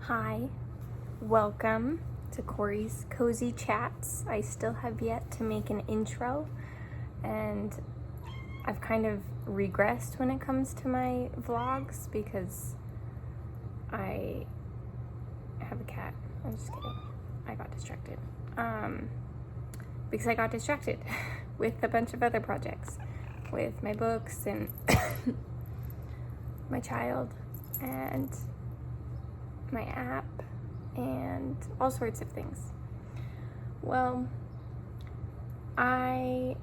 Hi, welcome to Cori's Cozy Chats. I still have yet to make an intro, and I've kind of regressed when it comes to my vlogs because I have a cat. I'm just kidding. I got distracted. Because I got distracted with a bunch of other projects, with my books and my child and my app and all sorts of things. Well, I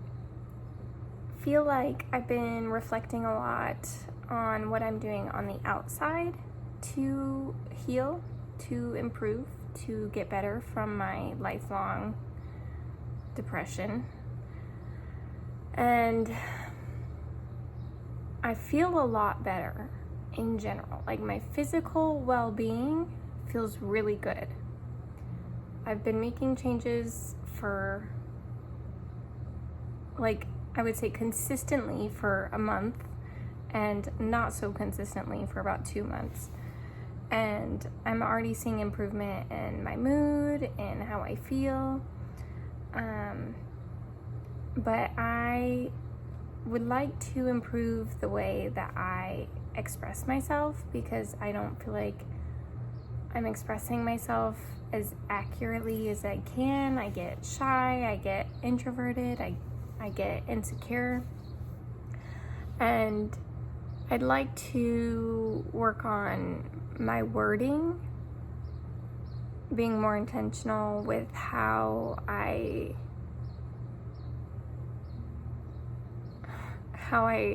feel like I've been reflecting a lot on what I'm doing on the outside to heal, to improve, to get better from my lifelong depression. And I feel a lot better in general. Like, my physical well-being feels really good. I've been making changes for, like, I would say consistently for a month, and not so consistently for about 2 months. And I'm already seeing improvement in my mood and how I feel. But I would like to improve the way that I express myself, because I don't feel like I'm expressing myself as accurately as I can. I get shy, I get introverted, I get insecure. And I'd like to work on my wording, being more intentional with how I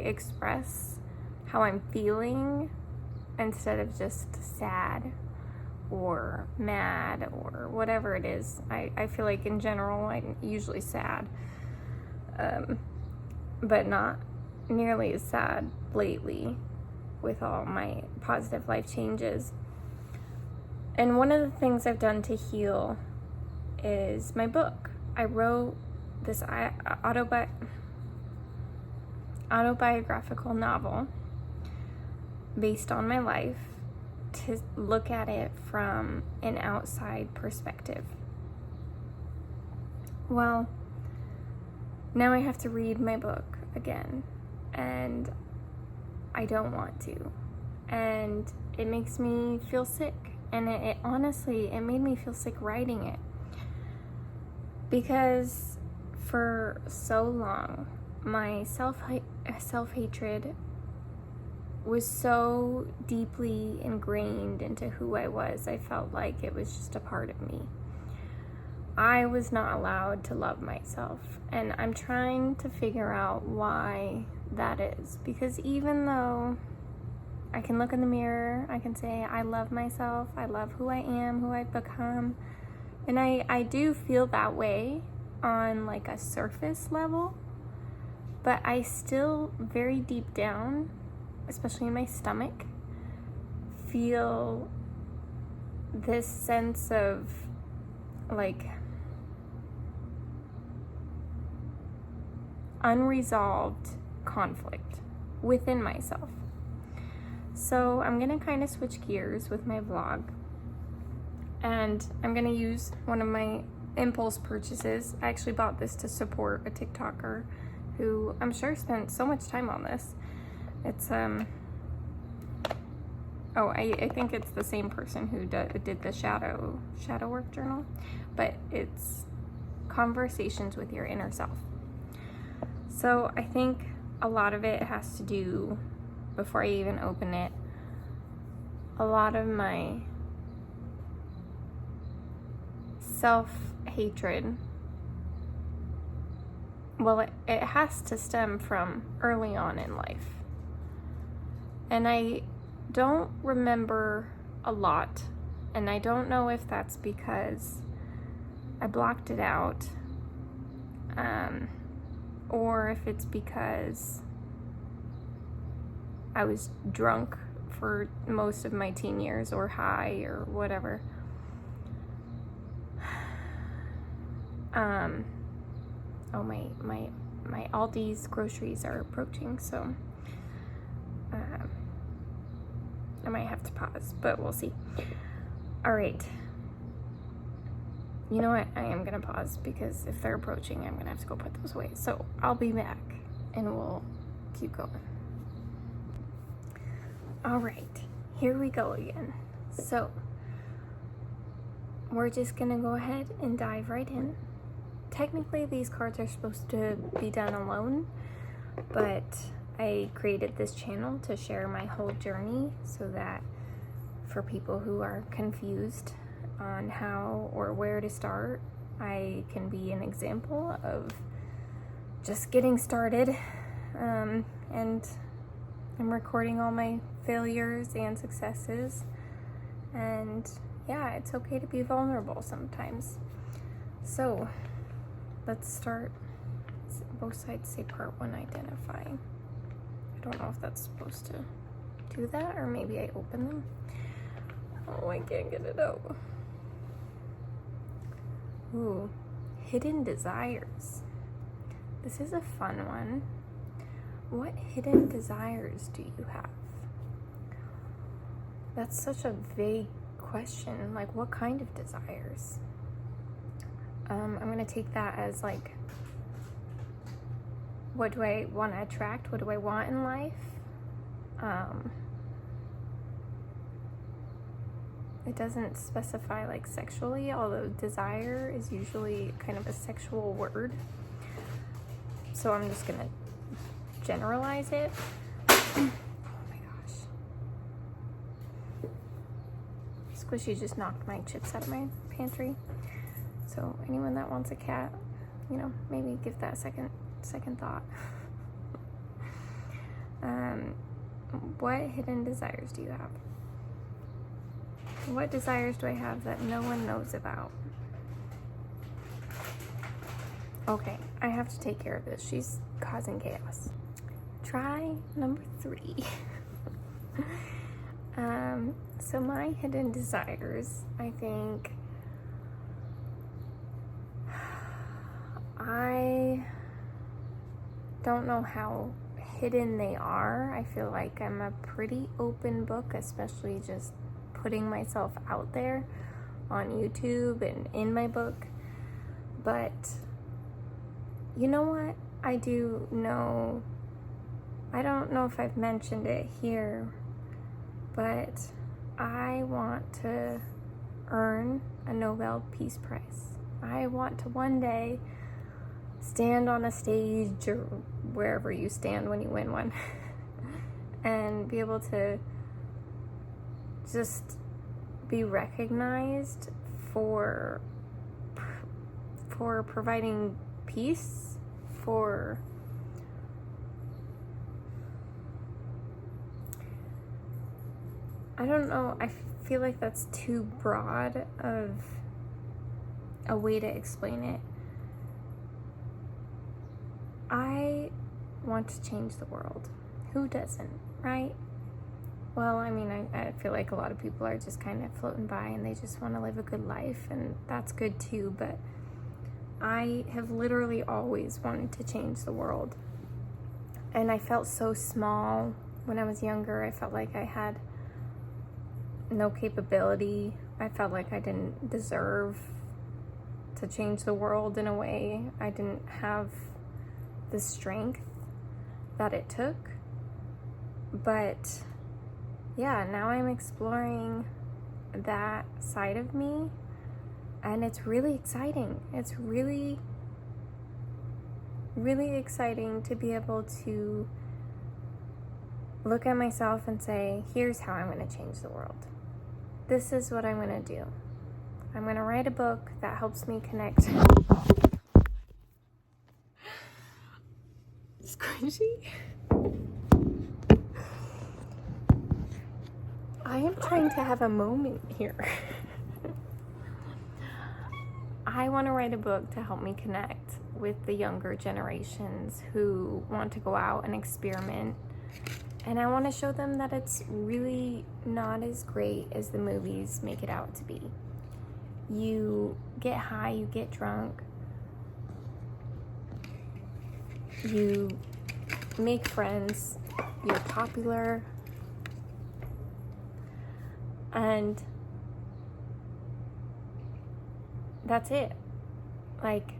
express how I'm feeling, instead of just sad or mad or whatever it is. I feel like in general I'm usually sad, but not nearly as sad lately with all my positive life changes. And one of the things I've done to heal is my book. I wrote this autobiographical novel based on my life, to look at it from an outside perspective. Well, now I have to read my book again, and I don't want to. And it makes me feel sick. And it honestly, it made me feel sick writing it. Because for so long, my self-hatred was so deeply ingrained into who I was. I felt like it was just a part of me. I was not allowed to love myself, and I'm trying to figure out why that is. Because even though I can look in the mirror, I can say I love myself, I love who I am, who I've become, and I do feel that way on like a surface level, but I still very deep down, especially in my stomach, feel this sense of like unresolved conflict within myself. So I'm gonna kind of switch gears with my vlog, and I'm gonna use one of my impulse purchases. I actually bought this to support a TikToker who I'm sure spent so much time on this. It's I think it's the same person who did the shadow work journal, but it's conversations with your inner self. So I think a lot of it has to do, before I even open it, a lot of my self-hatred, well, it has to stem from early on in life. And I don't remember a lot, and I don't know if that's because I blocked it out, or if it's because I was drunk for most of my teen years, or high, or whatever. Oh, my Aldi's groceries are approaching, so I might have to pause, but we'll see. Alright. You know what? I am gonna pause because if they're approaching, I'm gonna have to go put those away. So I'll be back and we'll keep going. Alright, here we go again. So we're just gonna go ahead and dive right in. Technically, these cards are supposed to be done alone, but I created this channel to share my whole journey so that for people who are confused on how or where to start, I can be an example of just getting started. And I'm recording all my failures and successes. And yeah, it's okay to be vulnerable sometimes. So let's start. Both sides say part 1 identifying. I don't know if that's supposed to do that, or maybe I open them. Oh, I can't get it out. Ooh, hidden desires. This is a fun one. What hidden desires do you have? That's such a vague question. Like, what kind of desires? I'm gonna take that as like, what do I want to attract? What do I want in life? It doesn't specify like sexually, although desire is usually kind of a sexual word. So I'm just gonna generalize it. Oh my gosh. Squishy just knocked my chips out of my pantry. So anyone that wants a cat, you know, maybe give that second thought. What hidden desires do you have? What desires do I have that no one knows about? Okay, I have to take care of this. She's causing chaos. Try number 3. So my hidden desires, I think, I don't know how hidden they are. I feel like I'm a pretty open book, especially just putting myself out there on YouTube and in my book. But you know what? I do know, I don't know if I've mentioned it here, but I want to earn a Nobel Peace Prize. I want to one day stand on a stage or wherever you stand when you win one and be able to just be recognized for providing peace, for I don't know, I feel like that's too broad of a way to explain it. I want to change the world. Who doesn't, right? Well, I mean, I feel like a lot of people are just kind of floating by and they just want to live a good life, and that's good too, but I have literally always wanted to change the world. And I felt so small when I was younger. I felt like I had no capability. I felt like I didn't deserve to change the world in a way. I didn't have the strength that it took. But yeah, now I'm exploring that side of me, and it's really exciting. It's really, really exciting to be able to look at myself and say, here's how I'm going to change the world. This is what I'm going to do. I'm going to write a book that helps me connect. Squishy? I am trying to have a moment here. I want to write a book to help me connect with the younger generations who want to go out and experiment. And I want to show them that it's really not as great as the movies make it out to be. You get high, you get drunk, you make friends, you're popular, and that's it. Like,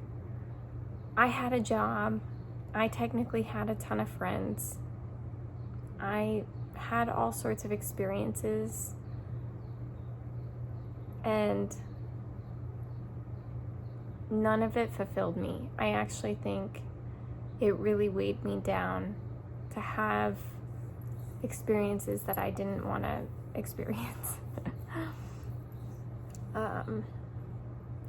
I had a job. I technically had a ton of friends. I had all sorts of experiences. And none of it fulfilled me. I actually think it really weighed me down to have experiences that I didn't want to experience.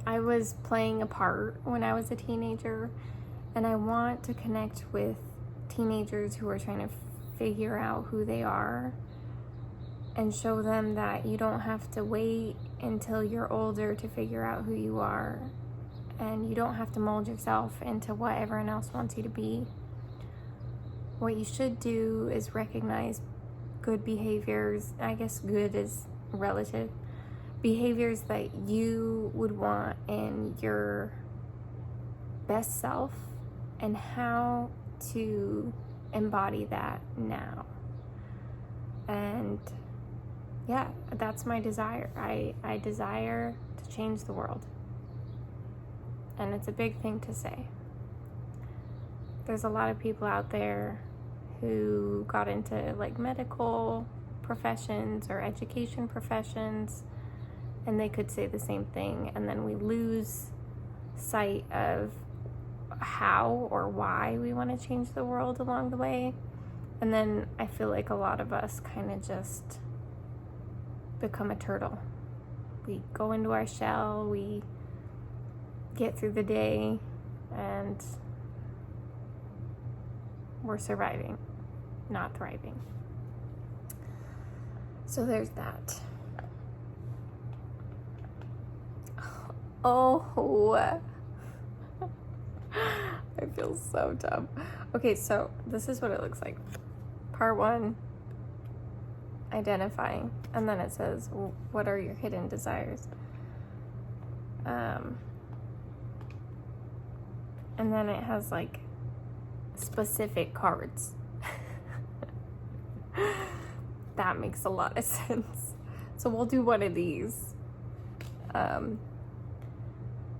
I was playing a part when I was a teenager, and I want to connect with teenagers who are trying to figure out who they are and show them that you don't have to wait until you're older to figure out who you are, and you don't have to mold yourself into what everyone else wants you to be. What you should do is recognize good behaviors. I guess good is relative. Behaviors that you would want in your best self, and how to embody that now. And yeah, that's my desire. I desire to change the world. And it's a big thing to say. There's a lot of people out there who got into like medical professions or education professions, and they could say the same thing, and then we lose sight of how or why we want to change the world along the way. And then I feel like a lot of us kind of just become a turtle. We go into our shell, we get through the day, and we're surviving, not thriving. So there's that. Oh, I feel so dumb. Okay, so this is what it looks like. Part 1, identifying, and then it says, what are your hidden desires? And then it has like specific cards. That makes a lot of sense. So we'll do one of these.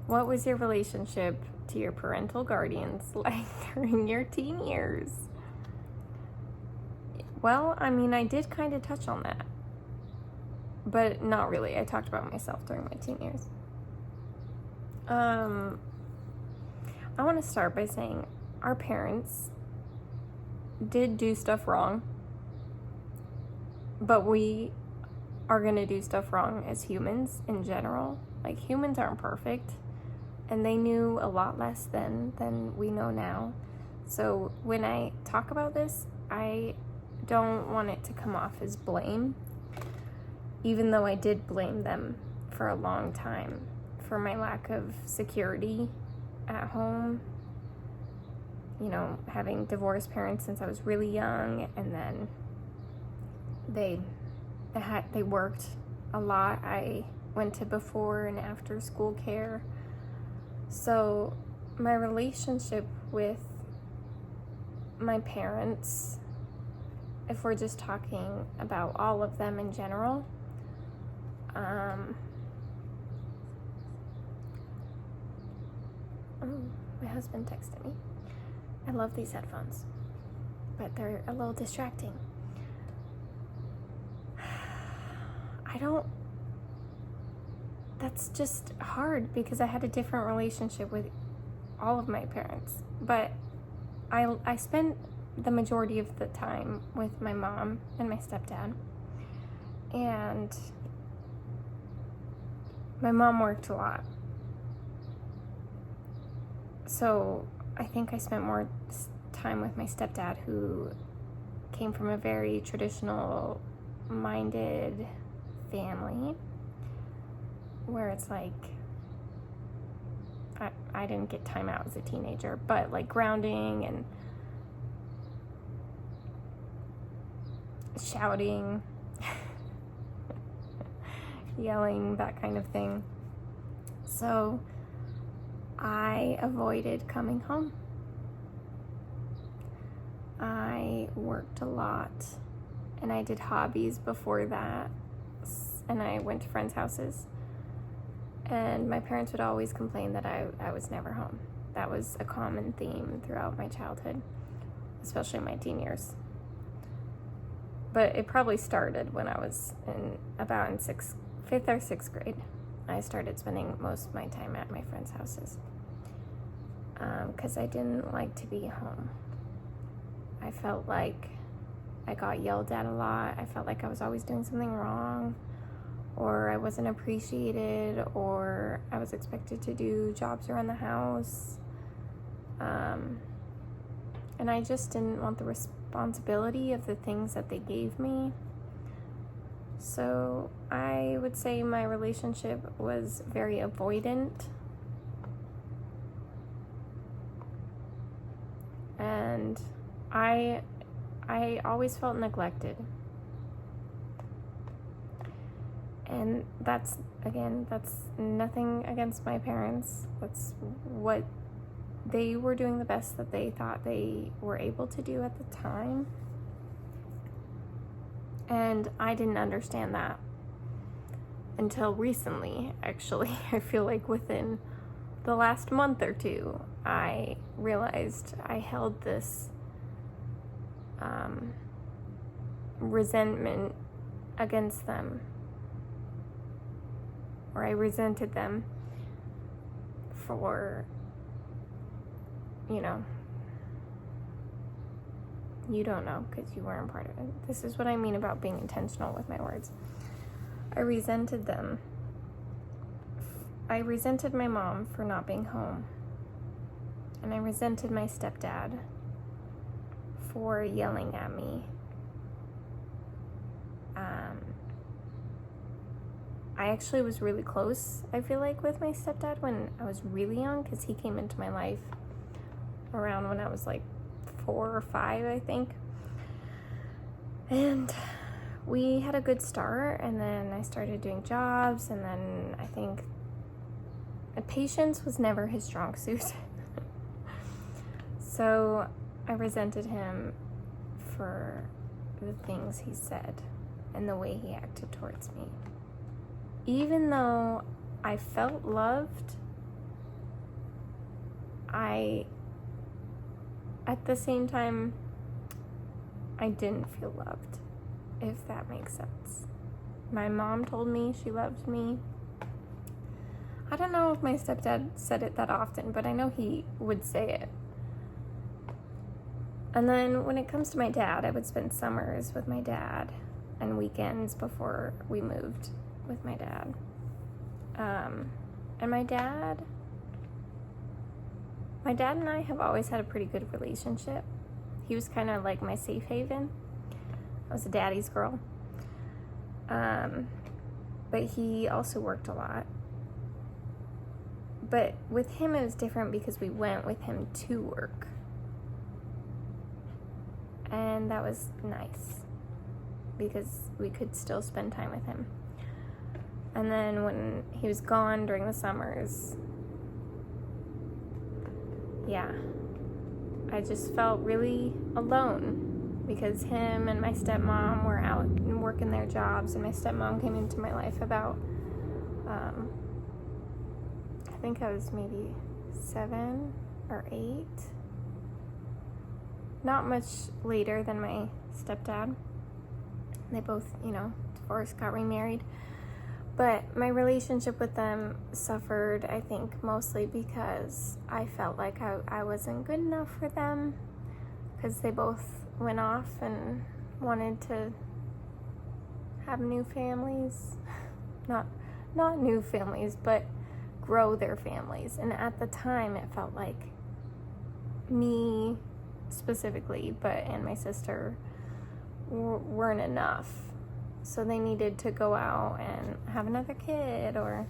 What was your relationship to your parental guardians like during your teen years? Well, I mean, I did kind of touch on that, but not really. I talked about myself during my teen years. I want to start by saying our parents did do stuff wrong, but we are going to do stuff wrong as humans in general. Like, humans aren't perfect, and they knew a lot less then than we know now. So when I talk about this, I don't want it to come off as blame, even though I did blame them for a long time for my lack of security at home. You know, having divorced parents since I was really young, and then they worked a lot. I went to before and after school care. So my relationship with my parents, if we're just talking about all of them in general, my husband texted me. I love these headphones, but they're a little distracting. That's just hard because I had a different relationship with all of my parents. But I spent the majority of the time with my mom and my stepdad. And my mom worked a lot. So I think I spent more time with my stepdad, who came from a very traditional minded family, where it's like, I didn't get time out as a teenager, but like grounding and shouting, yelling, that kind of thing. So I avoided coming home. I worked a lot, and I did hobbies before that, and I went to friends' houses. And my parents would always complain that I was never home. That was a common theme throughout my childhood, especially my teen years. But it probably started when I was in 5th or 6th grade. I started spending most of my time at my friends' houses because I didn't like to be home. I felt like I got yelled at a lot. I felt like I was always doing something wrong, or I wasn't appreciated, or I was expected to do jobs around the house. And I just didn't want the responsibility of the things that they gave me. So I would say my relationship was very avoidant. And I always felt neglected. And that's nothing against my parents. That's what they were doing, the best that they thought they were able to do at the time. And I didn't understand that until recently, actually. I feel like within the last month or two, I realized I held this resentment against them, or I resented them for, you don't know because you weren't part of it. This is what I mean about being intentional with my words. I resented them. I resented my mom for not being home. And I resented my stepdad for yelling at me. I actually was really close, I feel like, with my stepdad when I was really young, because he came into my life around when I was like 4 or 5, I think. And we had a good start, and then I started doing jobs, and then I think patience was never his strong suit. So I resented him for the things he said and the way he acted towards me. Even though I felt loved, at the same time, I didn't feel loved, if that makes sense. My mom told me she loved me. I don't know if my stepdad said it that often, but I know he would say it. And then when it comes to my dad, I would spend summers with my dad and weekends before we moved with my dad. And my dad and I have always had a pretty good relationship. He was kind of like my safe haven. I was a daddy's girl. But he also worked a lot. But with him, it was different because we went with him to work. And that was nice because we could still spend time with him. And then when he was gone during the summers, I just felt really alone because him and my stepmom were out and working their jobs, and my stepmom came into my life about, I think I was maybe 7 or 8. Not much later than my stepdad. They both, divorced, got remarried. But my relationship with them suffered, I think, mostly because I felt like I wasn't good enough for them, because they both went off and wanted to have new families. Not new families, but grow their families. And at the time, it felt like me specifically, and my sister weren't enough. So they needed to go out and have another kid, or,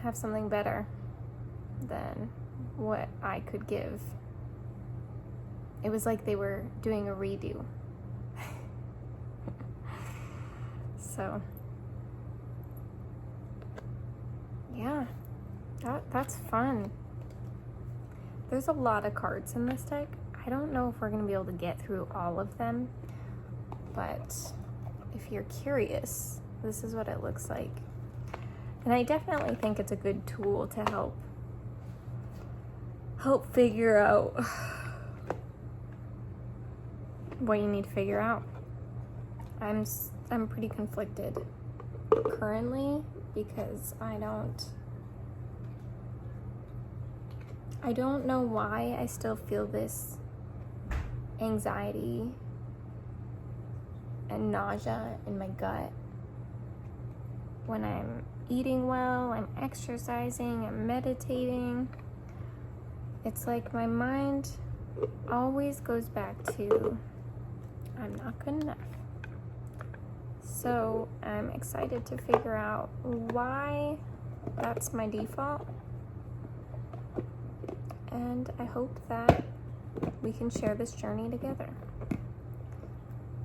have something better than what I could give. It was like they were doing a redo. So, yeah, that's fun. There's a lot of cards in this deck. I don't know if we're going to be able to get through all of them, but if you're curious, this is what it looks like. And I definitely think it's a good tool to help figure out what you need to figure out. I'm pretty conflicted currently because I don't know why I still feel this anxiety and nausea in my gut when I'm eating well, I'm exercising, I'm meditating. It's like my mind always goes back to, I'm not good enough. So I'm excited to figure out why that's my default. And I hope that we can share this journey together.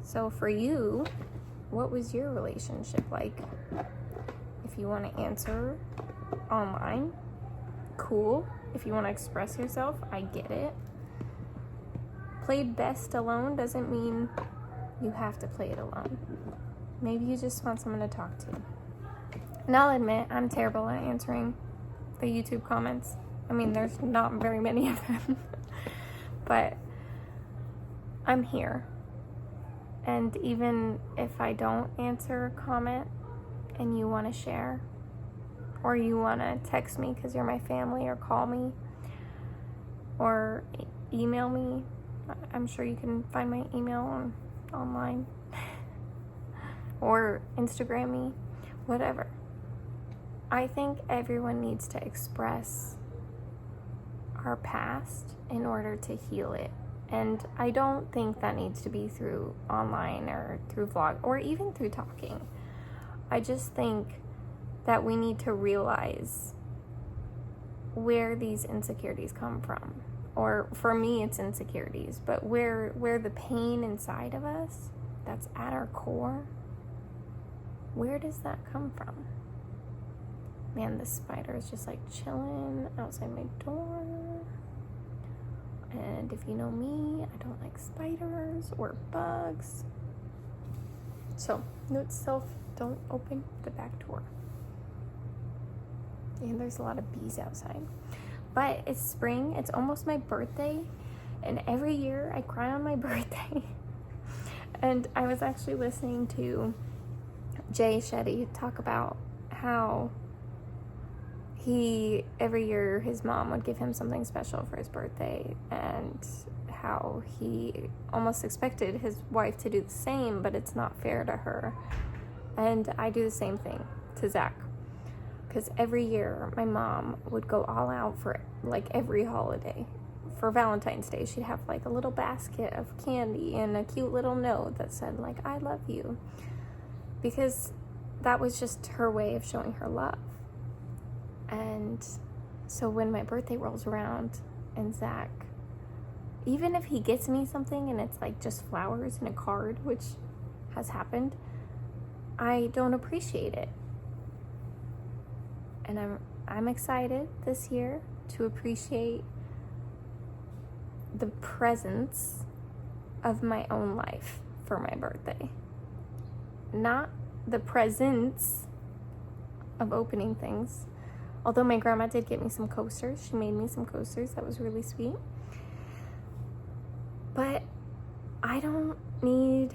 So for you, what was your relationship like? If you want to answer online, cool. If you want to express yourself, I get it. Played best alone doesn't mean you have to play it alone. Maybe you just want someone to talk to. And I'll admit, I'm terrible at answering the YouTube comments. I mean, there's not very many of them. But I'm here. And even if I don't answer a comment and you want to share, or you want to text me because you're my family, or call me, or email me, I'm sure you can find my email online, or Instagram me, whatever. I think everyone needs to express our past in order to heal it. And I don't think that needs to be through online or through vlog or even through talking. I just think that we need to realize where these insecurities come from. Or for me, it's insecurities, but where the pain inside of us that's at our core, where does that come from? Man, this spider is just like chilling outside my door. And if you know me, I don't like spiders or bugs. So, note to self, don't open the back door. And there's a lot of bees outside. But it's spring, it's almost my birthday, and every year I cry on my birthday. And I was actually listening to Jay Shetty talk about how every year his mom would give him something special for his birthday, and how he almost expected his wife to do the same, but it's not fair to her. And I do the same thing to Zach, because every year my mom would go all out for like every holiday. For Valentine's Day, she'd have like a little basket of candy and a cute little note that said like, I love you, because that was just her way of showing her love. And so when my birthday rolls around and Zach, even if he gets me something and it's like just flowers and a card, which has happened, I don't appreciate it. And I'm excited this year to appreciate the presence of my own life for my birthday. Not the presents of opening things. Although my grandma did get me some coasters. She made me some coasters. That was really sweet. But I don't need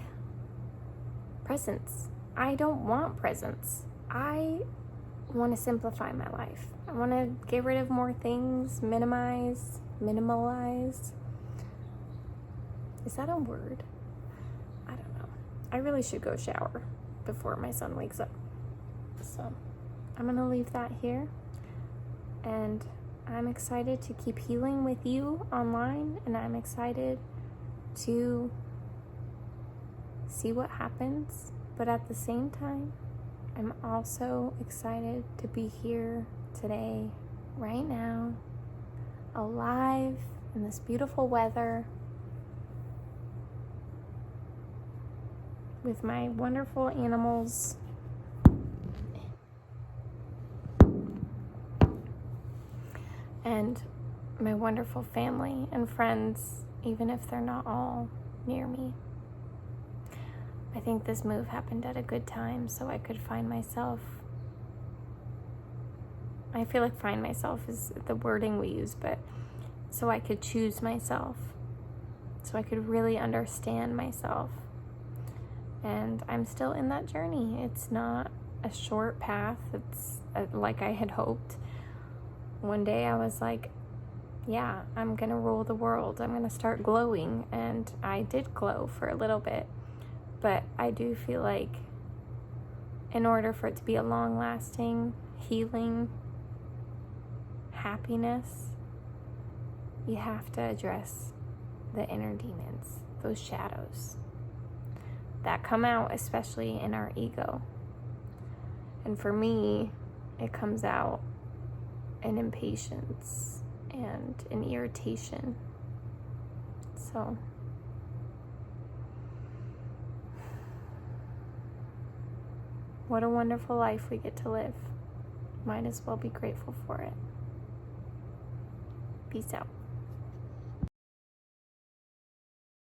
presents. I don't want presents. I want to simplify my life. I want to get rid of more things, minimalize. Is that a word? I don't know. I really should go shower before my son wakes up. So I'm going to leave that here. And I'm excited to keep healing with you online, and I'm excited to see what happens. But at the same time, I'm also excited to be here today, right now, alive in this beautiful weather, with my wonderful animals. And my wonderful family and friends, even if they're not all near me. I think this move happened at a good time, so I could find myself I feel like find myself is the wording we use, but so I could choose myself, so I could really understand myself. And I'm still in that journey. It's not a short path. It's like I had hoped. One day I was like, yeah, I'm gonna rule the world. I'm gonna start glowing. And I did glow for a little bit. But I do feel like in order for it to be a long-lasting, healing, happiness, you have to address the inner demons, those shadows that come out, especially in our ego. And for me, it comes out in impatience and in irritation. So what a wonderful life we get to live. Might as well be grateful for it. Peace out.